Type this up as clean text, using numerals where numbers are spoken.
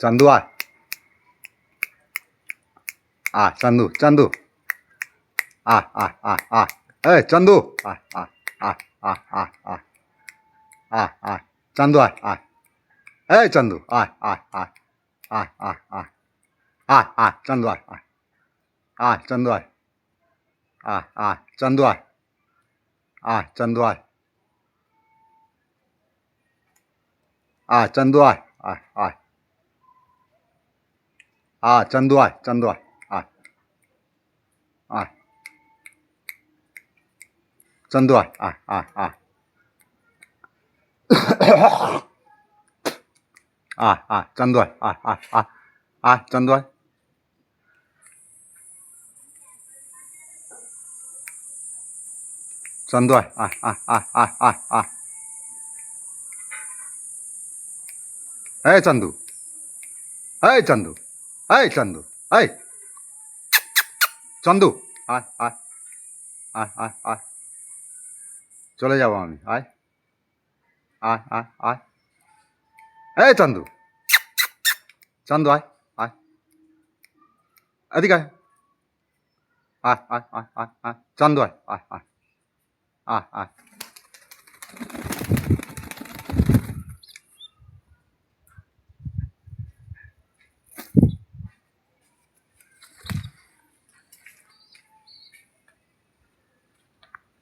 চান্দু আয় আয় চান্দু চান্দু আয় আয় আয় আয় এই চান্দু আয় আয় আয় আয় আয় আয় আয় আয় চান্দু আয় আয় এই চান্দু আয় আয় আয় আয় আয় আয় আয় আয় চান্দু আয় আয় আয় চান্দু আয় আয় আয় চান্দু আয় আয় চান্দু আয় আয় চান্দু আয় আয় আয় আয় চান্দু আয় চান্দু আয় আয় আয় চান্দু আয় আয় আয় আয় আয় চান্দু আয় আয় আয় আয় আয় চান্দু আয় চান্দু আয় আয় আয় আয় আয় আয় আয় এই চান্দু এই চান্দু এই চান্দু এই চান্দু আয় আয় আয় আয় আয় চলে যাবো আমি আয় আয় আয় আয় এই চান্দু চান্দু আয় আয় এদিকে আয় আয় আয় আয় আয় আয় চান্দু আয় আয় আয় আয় আয়